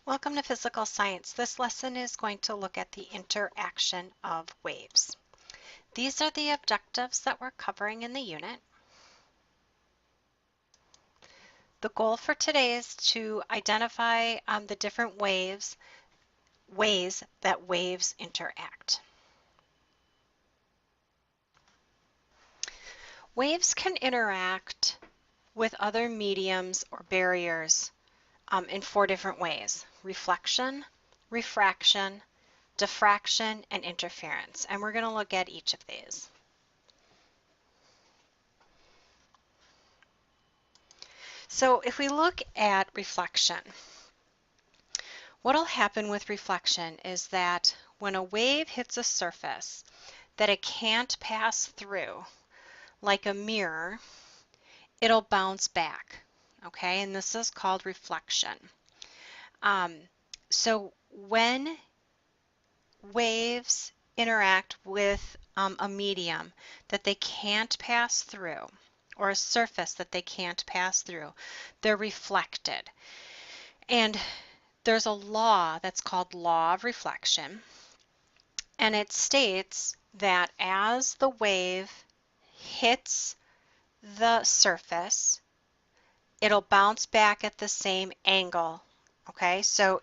Welcome to Physical Science. This lesson is going to look at the interaction of waves. These are the objectives that we're covering in the unit. The goal for today is to identify the different ways that waves interact. Waves can interact with other mediums or barriers in 4 different ways: reflection, refraction, diffraction, and interference. And we're going to look at each of these. So if we look at reflection, what will happen with reflection is that when a wave hits a surface that it can't pass through, like a mirror, it'll bounce back, okay? And this is called reflection. So when waves interact with a medium that they can't pass through, or a surface that they can't pass through, they're reflected. And there's a law that's called law of reflection, and it states that as the wave hits the surface, it'll bounce back at the same angle. Okay, so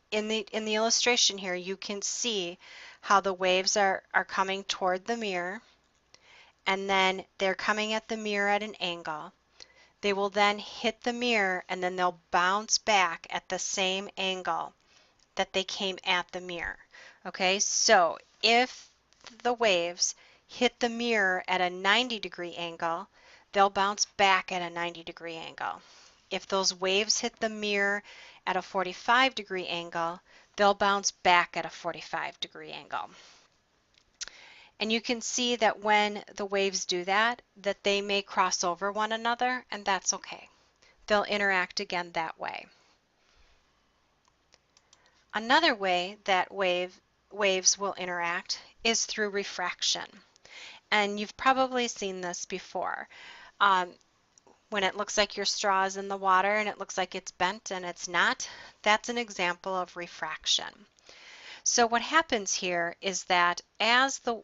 in the illustration here, you can see how the waves are coming toward the mirror, and then they're coming at the mirror at an angle. They will then hit the mirror, and then they'll bounce back at the same angle that they came at the mirror. Okay, so if the waves hit the mirror at a 90-degree angle, they'll bounce back at a 90-degree angle. If those waves hit the mirror at a 45-degree angle, they'll bounce back at a 45-degree angle. And you can see that when the waves do that, that they may cross over one another, and that's okay. They'll interact again that way. Another way that waves will interact is through refraction. And you've probably seen this before. When it looks like your straw is in the water and it looks like it's bent and it's not, that's an example of refraction. So what happens here is that as the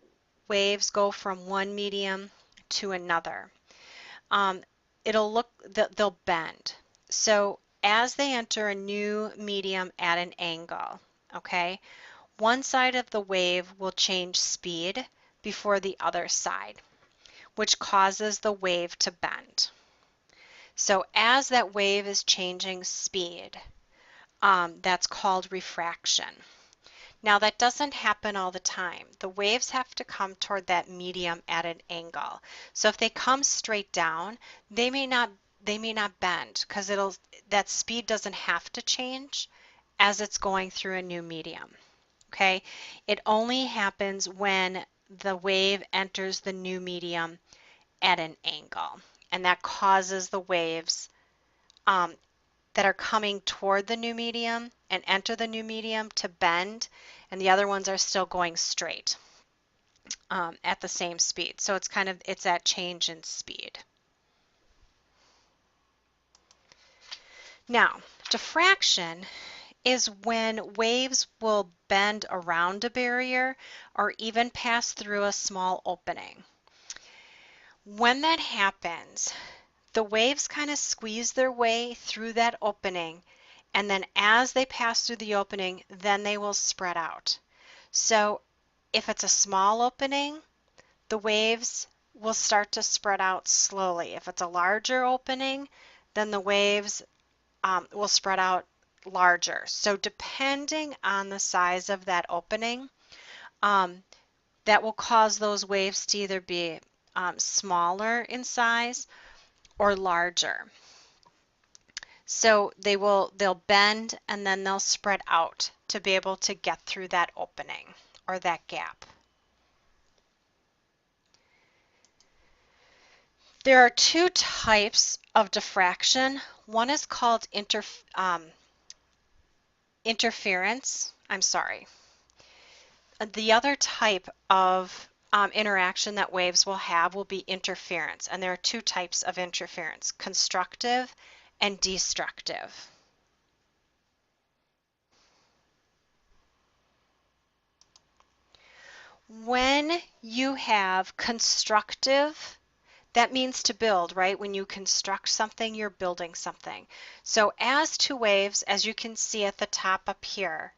waves go from one medium to another, they'll bend. So as they enter a new medium at an angle, okay, one side of the wave will change speed before the other side, which causes the wave to bend. So as that wave is changing speed, that's called refraction. Now that doesn't happen all the time. The waves have to come toward that medium at an angle. So if they come straight down, they may not bend because that speed doesn't have to change as it's going through a new medium. Okay? It only happens when the wave enters the new medium at an angle, and that causes the waves that are coming toward the new medium and enter the new medium to bend, and the other ones are still going straight at the same speed. So it's that change in speed. Now, diffraction is when waves will bend around a barrier or even pass through a small opening. When that happens, the waves kind of squeeze their way through that opening, and then as they pass through the opening, then they will spread out. So if it's a small opening, the waves will start to spread out slowly. If it's a larger opening, then the waves will spread out larger. So depending on the size of that opening, that will cause those waves to either be smaller in size or larger. So they'll bend and then they'll spread out to be able to get through that opening or that gap. There are 2 types of diffraction. One is called interference. The other type of interaction that waves will have will be interference, and there are 2 types of interference: constructive and destructive. When you have constructive, that means to build, right? When you construct something, you're building something. So as two waves, as you can see at the top up here,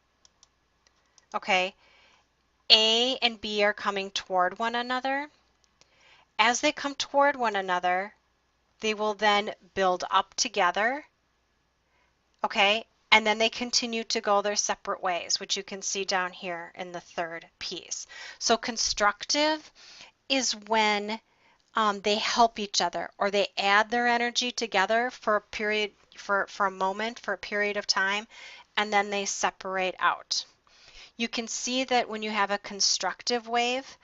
okay, A and B are coming toward one another. As they come toward one another, they will then build up together, okay? And then they continue to go their separate ways, which you can see down here in the third piece. So constructive is when they help each other or they add their energy together for a period, for a moment, for a period of time, and then they separate out. You can see that when you have a constructive wave,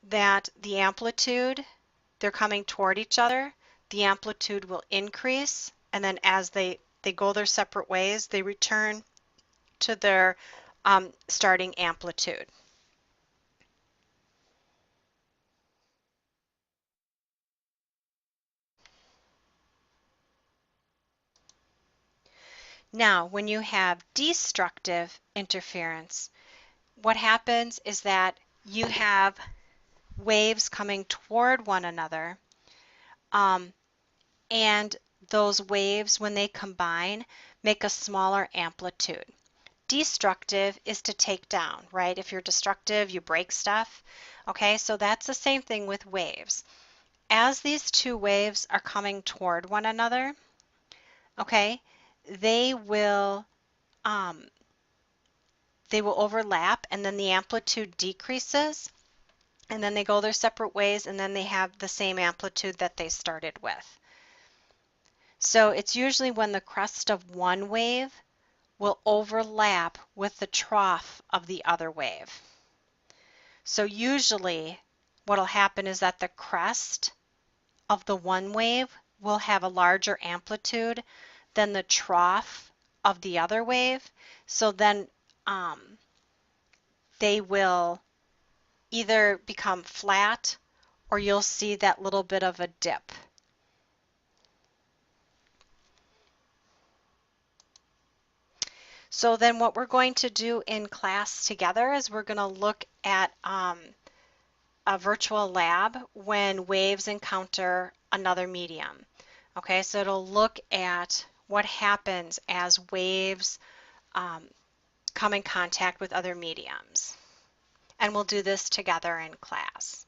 that the amplitude, they're coming toward each other, the amplitude will increase, and then as they go their separate ways, they return to their starting amplitude. Now, when you have destructive interference, what happens is that you have waves coming toward one another, um, and those waves, when they combine, make a smaller amplitude. Destructive is to take down, right? If you're destructive, you break stuff. Okay, so that's the same thing with waves. As these two waves are coming toward one another, okay, they will um, they will overlap, and then the amplitude decreases, and then they go their separate ways, and then they have the same amplitude that they started with. So it's usually when the crest of one wave will overlap with the trough of the other wave. So usually what will happen is that the crest of the one wave will have a larger amplitude than the trough of the other wave. So then they will either become flat or you'll see that little bit of a dip. So then what we're going to do in class together is we're going to look at a virtual lab when waves encounter another medium. Okay, so it'll look at what happens as waves come in contact with other mediums. And we'll do this together in class.